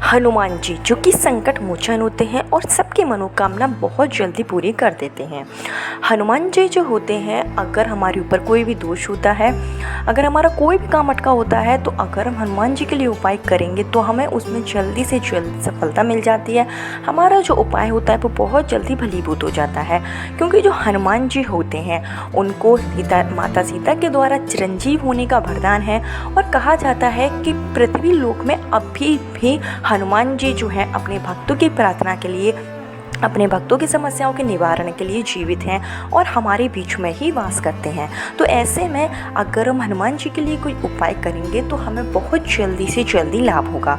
हनुमान जी जो कि संकट मोचन होते हैं और सबकी मनोकामना बहुत जल्दी पूरी कर देते हैं। हनुमान जी जो होते हैं, अगर हमारे ऊपर कोई भी दोष होता है, अगर हमारा कोई भी काम अटका होता है, तो अगर हम हनुमान जी के लिए उपाय करेंगे तो हमें उसमें जल्दी से जल्द सफलता मिल जाती है। हमारा जो उपाय होता है वो बहुत जल्दी फलीभूत हो जाता है, क्योंकि जो हनुमान जी होते हैं उनको माता सीता के द्वारा चिरंजीव होने का वरदान है। और कहा जाता है कि पृथ्वी लोक में अभी भी हनुमान जी जो हैं अपने भक्तों की प्रार्थना के लिए, अपने भक्तों की समस्याओं के निवारण के लिए जीवित हैं और हमारे बीच में ही वास करते हैं। तो ऐसे में अगर हम हनुमान जी के लिए कोई उपाय करेंगे तो हमें बहुत जल्दी से जल्दी लाभ होगा।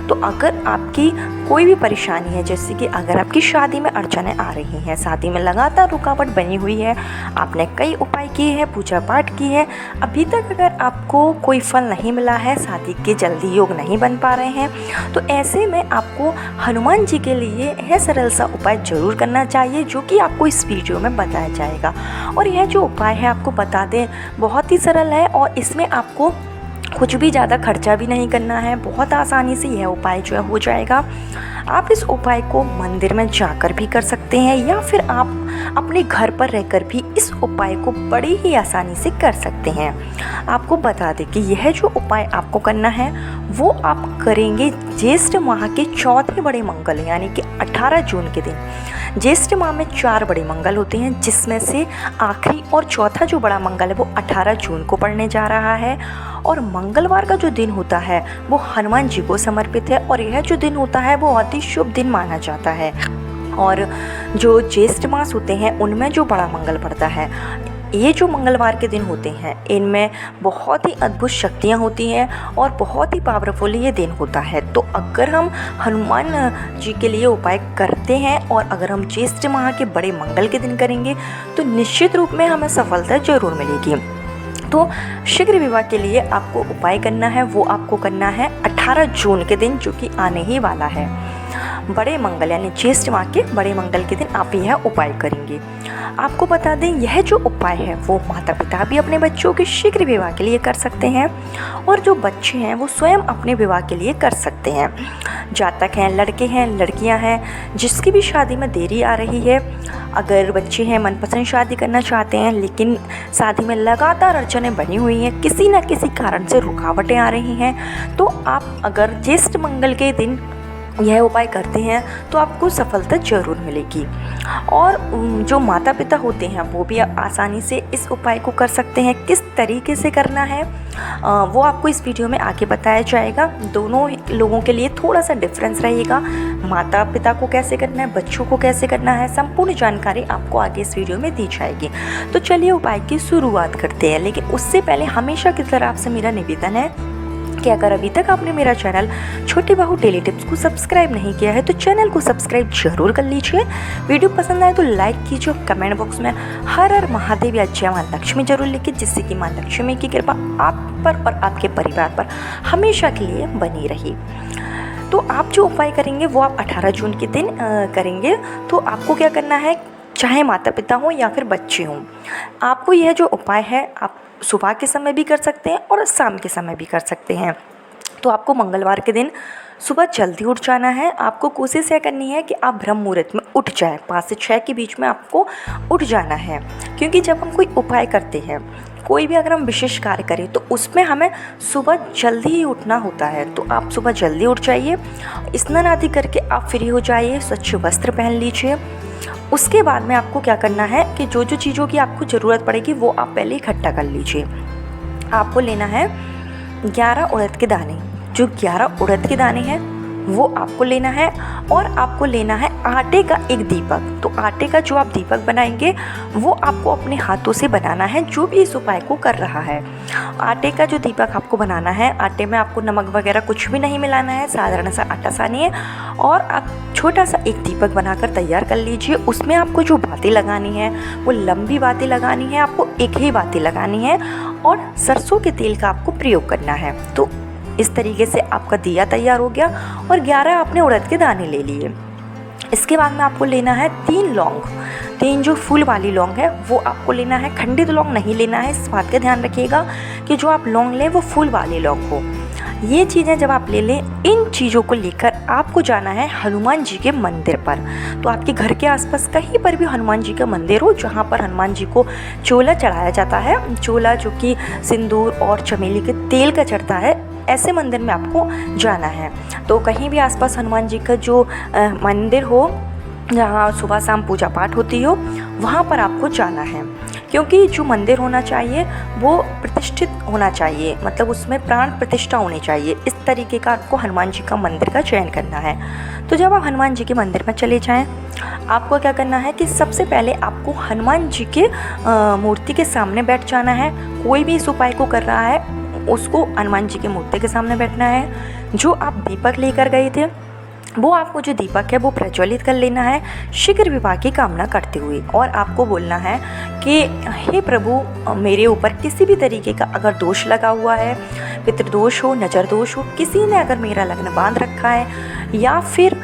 तो अगर आपकी कोई भी परेशानी है, जैसे कि अगर आपकी शादी में अड़चनें आ रही हैं, शादी में लगातार रुकावट बनी हुई है, आपने कई उपाय किए हैं, पूजा पाठ की है, अभी तक अगर आपको कोई फल नहीं मिला है, शादी के जल्दी योग नहीं बन पा रहे हैं, तो ऐसे में आपको हनुमान जी के लिए यह सरल सा उपाय जरूर करना चाहिए, जो कि आपको इस वीडियो में बताया जाएगा। और यह जो उपाय है आपको बता दें, बहुत ही सरल है और इसमें आपको कुछ भी ज़्यादा खर्चा भी नहीं करना है। बहुत आसानी से यह उपाय जो है हो जाएगा। आप इस उपाय को मंदिर में जाकर भी कर सकते हैं या फिर आप अपने घर पर रहकर भी इस उपाय को बड़ी ही आसानी से कर सकते हैं। आपको बता दें कि यह जो उपाय आपको करना है वो आप करेंगे ज्येष्ठ माह के चौथे बड़े मंगल यानी कि 18 जून के दिन। ज्येष्ठ माह में 4 बड़े मंगल होते हैं, जिसमें से आखिरी और चौथा जो बड़ा मंगल है वो 18 जून को पड़ने जा रहा है। और मंगलवार का जो दिन होता है वो हनुमान जी को समर्पित है और यह जो दिन होता है वो अति शुभ दिन माना जाता है। और जो ज्येष्ठ मास होते हैं उनमें जो बड़ा मंगल पड़ता है, ये जो मंगलवार के दिन होते हैं इनमें बहुत ही अद्भुत शक्तियाँ होती हैं और बहुत ही पावरफुल ये दिन होता है। तो अगर हम हनुमान जी के लिए उपाय करते हैं और अगर हम ज्येष्ठ माह के बड़े मंगल के दिन करेंगे तो निश्चित रूप में हमें सफलता जरूर मिलेगी। तो शीघ्र विवाह के लिए आपको उपाय करना है, वो आपको करना है 18 जून के दिन, जो कि आने ही वाला है। बड़े मंगल यानी ज्येष्ठ माह के बड़े मंगल के दिन आप यह उपाय करेंगे। आपको बता दें, यह जो उपाय है वो माता पिता भी अपने बच्चों के शीघ्र विवाह के लिए कर सकते हैं और जो बच्चे हैं वो स्वयं अपने विवाह के लिए कर सकते हैं। जातक हैं, लड़के हैं, लड़कियां हैं, जिसकी भी शादी में देरी आ रही है, अगर बच्चे हैं मनपसंद शादी करना चाहते हैं लेकिन शादी में लगातार अड़चनें बनी हुई हैं, किसी न किसी कारण से रुकावटें आ रही हैं, तो आप अगर ज्येष्ठ मंगल के दिन यह उपाय करते हैं तो आपको सफलता जरूर मिलेगी। और जो माता पिता होते हैं वो भी आसानी से इस उपाय को कर सकते हैं। किस तरीके से करना है वो आपको इस वीडियो में आगे बताया जाएगा। दोनों लोगों के लिए थोड़ा सा डिफरेंस रहेगा। माता पिता को कैसे करना है, बच्चों को कैसे करना है, संपूर्ण जानकारी आपको आगे इस वीडियो में दी जाएगी। तो चलिए उपाय की शुरुआत करते हैं, लेकिन उससे पहले हमेशा की तरह आपसे मेरा निवेदन है कि अगर अभी तक आपने मेरा चैनल छोटी बहू डेली टिप्स को सब्सक्राइब नहीं किया है तो चैनल को सब्सक्राइब जरूर कर लीजिए। वीडियो पसंद आए तो लाइक कीजिए, कमेंट बॉक्स में हर हर महादेव या जय मां लक्ष्मी जरूर लिखिए, जिससे कि मां लक्ष्मी की कृपा आप पर और आपके परिवार पर हमेशा के लिए बनी रही। तो आप जो उपाय करेंगे वो आप 18 जून के दिन करेंगे। तो आपको क्या करना है, चाहे माता पिता हों या फिर बच्चे हों, आपको यह जो उपाय है आप सुबह के समय भी कर सकते हैं और शाम के समय भी कर सकते हैं। तो आपको मंगलवार के दिन सुबह जल्दी उठ जाना है। आपको कोशिश यह करनी है कि आप ब्रह्म मुहूर्त में उठ जाएं, 5 से 6 के बीच में आपको उठ जाना है, क्योंकि जब हम कोई उपाय करते हैं, कोई भी अगर हम विशेष कार्य करें तो उसमें हमें सुबह जल्दी ही उठना होता है। तो आप सुबह जल्दी उठ जाइए, स्नान आदि करके आप फ्री हो जाइए, स्वच्छ वस्त्र पहन लीजिए। उसके बाद में आपको क्या करना है कि जो जो चीज़ों की आपको ज़रूरत पड़ेगी वो आप पहले इकट्ठा कर लीजिए। आपको लेना है 11 उड़द के दाने। जो 11 उड़द के दाने हैं वो आपको लेना है और आपको लेना है आटे का एक दीपक। तो आटे का जो आप दीपक बनाएंगे वो आपको अपने हाथों से बनाना है, जो भी इस उपाय को कर रहा है। आटे का जो दीपक आपको बनाना है, आटे में आपको नमक वगैरह कुछ भी नहीं मिलाना है, साधारण सा आटा सानिए और आप छोटा सा एक दीपक बनाकर तैयार कर लीजिए। उसमें आपको जो बातें लगानी है वो लंबी बातें लगानी है, आपको एक ही बातें लगानी है और सरसों के तेल का आपको प्रयोग करना है। तो इस तरीके से आपका दिया तैयार हो गया और 11 आपने उड़द के दाने ले लिए। इसके बाद में आपको लेना है 3 लौंग। 3 जो फूल वाली लौंग है वो आपको लेना है, खंडित लौंग नहीं लेना है। इस बात का ध्यान रखिएगा कि जो आप लौंग लें वो फूल वाली लौंग हो। ये चीज़ें जब आप ले लें, इन चीज़ों को लेकर आपको जाना है हनुमान जी के मंदिर पर। तो आपके घर के आसपास कहीं पर भी हनुमान जी का मंदिर हो जहाँ पर हनुमान जी को चोला चढ़ाया जाता है, चोला जो कि सिंदूर और चमेली के तेल का चढ़ता है, ऐसे मंदिर में आपको जाना है। तो कहीं भी आसपास हनुमान जी का जो मंदिर हो जहाँ सुबह शाम पूजा पाठ होती हो, वहाँ पर आपको जाना है। क्योंकि जो मंदिर होना चाहिए वो प्रतिष्ठित होना चाहिए, मतलब उसमें प्राण प्रतिष्ठा होनी चाहिए। इस तरीके का आपको हनुमान जी का मंदिर का चयन करना है। तो जब आप हनुमान जी के मंदिर में चले जाएं, आपको क्या करना है कि सबसे पहले आपको हनुमान जी के मूर्ति के सामने बैठ जाना है। कोई भी इस उपाय को कर रहा है उसको हनुमान जी के मूर्ति के सामने बैठना है। जो आप दीपक लेकर गए थे वो आपको जो दीपक है वो प्रज्वलित कर लेना है शीघ्र विवाह की कामना करते हुए, और आपको बोलना है कि हे प्रभु, मेरे ऊपर किसी भी तरीके का अगर दोष लगा हुआ है, पितृदोष हो, नज़र दोष हो, किसी ने अगर मेरा लग्न बांध रखा है या फिर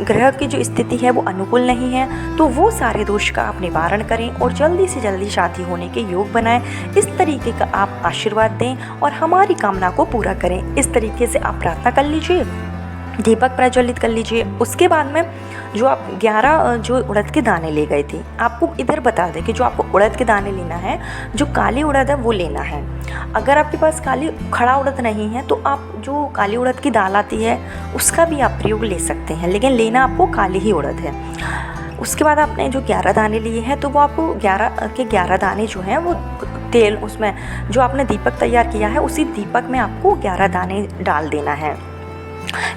ग्रह की जो स्थिति है वो अनुकूल नहीं है, तो वो सारे दोष का आप निवारण करें और जल्दी से जल्दी शादी होने के योग बनाएं। इस तरीके का आप आशीर्वाद दें और हमारी कामना को पूरा करें। इस तरीके से आप प्रार्थना कर लीजिए, दीपक प्रज्वलित कर लीजिए। उसके बाद में जो आप 11 जो उड़द के दाने ले गए थे, आपको इधर बता दें कि जो आपको उड़द के दाने लेना है, जो काली उड़द है वो लेना है। अगर आपके पास काली खड़ा उड़द नहीं है तो आप जो काली उड़द की दाल आती है उसका भी आप प्रयोग ले सकते हैं, लेकिन लेना आपको काली ही उड़द है। उसके बाद आपने जो 11 दाने लिए हैं तो वो आपको 11 के 11 दाने जो हैं वो तेल, उसमें जो आपने दीपक तैयार किया है उसी दीपक में आपको 11 दाने डाल देना है।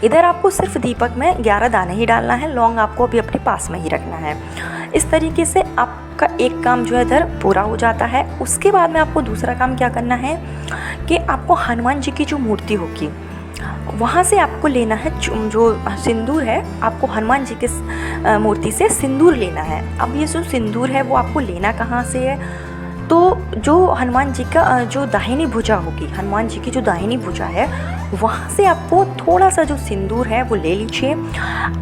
इधर आपको सिर्फ दीपक में 11 दाने ही डालना है, लौंग आपको अभी अपने पास में ही रखना है। इस तरीके से आपका एक काम जो है इधर पूरा हो जाता है। उसके बाद में आपको दूसरा काम क्या करना है कि आपको हनुमान जी की जो मूर्ति होगी वहाँ से आपको लेना है जो सिंदूर है, आपको हनुमान जी के मूर्ति से सिंदूर लेना है। अब ये जो सिंदूर है वो आपको लेना कहाँ से है, तो जो हनुमान जी का जो दाहिनी भुजा होगी, हनुमान जी की जो दाहिनी भुजा है वहाँ से आपको थोड़ा सा जो सिंदूर है वो ले लीजिए।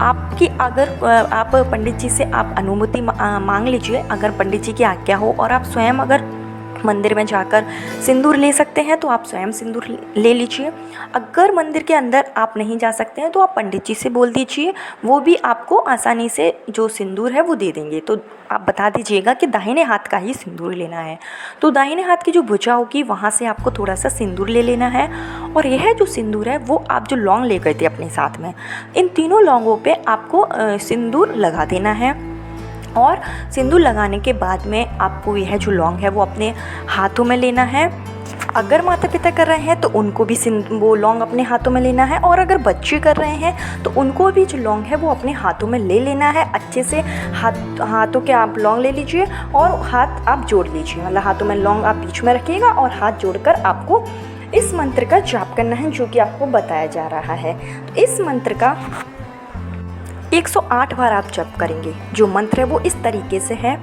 आपकी अगर आप पंडित जी से आप अनुमति मांग लीजिए, अगर पंडित जी की आज्ञा हो और आप स्वयं अगर मंदिर में जाकर सिंदूर ले सकते हैं तो आप स्वयं सिंदूर ले लीजिए। अगर मंदिर के अंदर आप नहीं जा सकते हैं तो आप पंडित जी से बोल दीजिए, वो भी आपको आसानी से जो सिंदूर है वो दे देंगे। तो आप बता दीजिएगा कि दाहिने हाथ का ही सिंदूर लेना है। तो दाहिने हाथ की जो भुजा होगी वहाँ से आपको थोड़ा सा सिंदूर ले लेना है, और यह जो सिंदूर है वो आप जो लौंग ले गए थे अपने साथ में, इन तीनों लौंगों पे आपको सिंदूर लगा देना है। और सिंदूर लगाने के बाद में आपको यह जो लौंग है वो अपने हाथों में लेना है। अगर माता पिता कर रहे हैं तो उनको भी वो लौंग अपने हाथों में लेना है, और अगर बच्चे कर रहे हैं तो उनको भी जो लौंग है वो अपने हाथों में ले लेना है। अच्छे से हाथों के आप लौंग ले लीजिए और हाथ आप जोड़ लीजिए, मतलब हाथों में लौंग आप बीच में रखिएगा और हाथ जोड़कर आपको इस मंत्र का जाप करना है जो कि आपको बताया जा रहा है। इस मंत्र का 108 बार आप जप करेंगे। जो मंत्र है वो इस तरीके से है,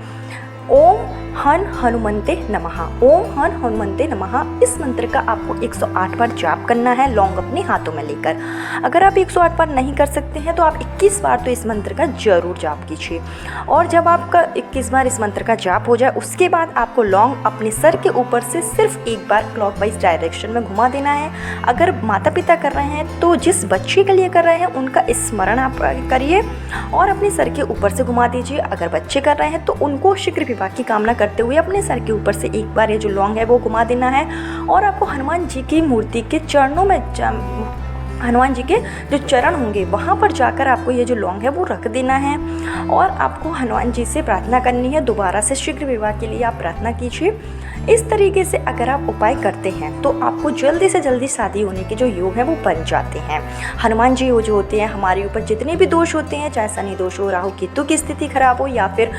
ओम हन हनुमंते नमः, ओम हन हनुमंते नमः। इस मंत्र का आपको 108 बार जाप करना है लौंग अपने हाथों में लेकर। अगर आप 108 बार नहीं कर सकते हैं तो आप 21 बार तो इस मंत्र का जरूर जाप कीजिए। और जब आपका 21 बार इस मंत्र का जाप हो जाए उसके बाद आपको लौंग अपने सर के ऊपर से सिर्फ एक बार क्लॉकवाइज डायरेक्शन में घुमा देना है। अगर माता पिता कर रहे हैं तो जिस बच्चे के लिए कर रहे हैं उनका स्मरण आप करिए और अपने सर के ऊपर से घुमा दीजिए। अगर बच्चे कर रहे हैं तो उनको शीघ्र विवाह की कामना करते हुए अपने सर के ऊपर से एक बार ये जो लौंग है वो घुमा देना है। और आपको हनुमान जी की मूर्ति के चरणों में, हनुमान जी के जो चरण होंगे वहाँ पर जाकर आपको ये जो लौंग है वो रख देना है। और आपको हनुमान जी से प्रार्थना करनी है, दोबारा से शीघ्र विवाह के लिए आप प्रार्थना कीजिए। इस तरीके से अगर आप उपाय करते हैं तो आपको जल्दी से जल्दी शादी होने के जो योग हैं वो बन जाते हैं। हनुमान जी जो होते हैं हमारे ऊपर जितने भी दोष होते हैं, चाहे शनि दोष हो, राहु केतु की स्थिति खराब हो या फिर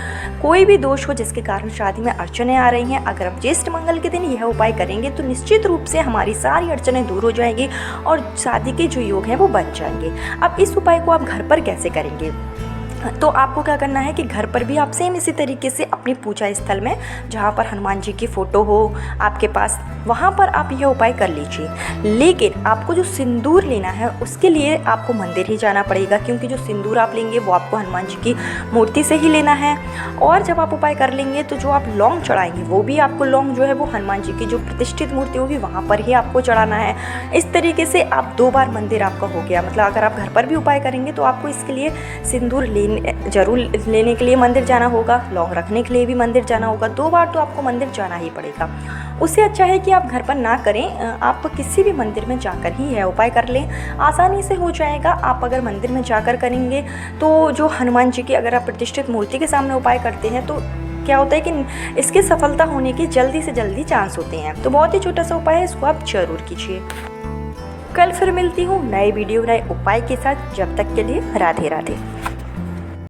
कोई भी दोष हो जिसके कारण शादी में अड़चनें आ रही हैं, अगर आप ज्येष्ठ मंगल के दिन यह उपाय करेंगे तो निश्चित रूप से हमारी सारी अड़चनें दूर हो जाएंगी और शादी के जो योग हैं वो बन जाएंगे। अब इस उपाय को आप घर पर कैसे करेंगे? तो आपको क्या करना है कि घर पर भी आप सेम इसी तरीके से अपनी पूजा स्थल में जहाँ पर हनुमान जी की फ़ोटो हो आपके पास, वहाँ पर आप यह उपाय कर लीजिए। लेकिन आपको जो सिंदूर लेना है उसके लिए आपको मंदिर ही जाना पड़ेगा, क्योंकि जो सिंदूर आप लेंगे वो आपको हनुमान जी की मूर्ति से ही लेना है। और जब आप उपाय कर लेंगे तो जो आप लौंग चढ़ाएंगे वो भी आपको लौंग जो है वो हनुमान जी की जो प्रतिष्ठित मूर्ति होगी वहाँ पर ही आपको चढ़ाना है। इस तरीके से आप 2 बार मंदिर आपका हो गया। मतलब अगर आप घर पर भी उपाय करेंगे तो आपको इसके लिए सिंदूर जरूर लेने के लिए मंदिर जाना होगा, लौंग रखने के लिए भी मंदिर जाना होगा। 2 बार तो आपको मंदिर जाना ही पड़ेगा। उससे अच्छा है कि आप घर पर ना करें, आप किसी भी मंदिर में जाकर ही यह उपाय कर लें, आसानी से हो जाएगा। आप अगर मंदिर में जाकर करेंगे तो जो हनुमान जी की अगर आप प्रतिष्ठित मूर्ति के सामने उपाय करते हैं तो क्या होता है कि इसकी सफलता होने के जल्दी से जल्दी चांस होते हैं। तो बहुत ही छोटा सा उपाय है, इसको आप जरूर कीजिए। कल फिर मिलती हूँ नए वीडियो नए उपाय के साथ। जब तक के लिए राधे राधे।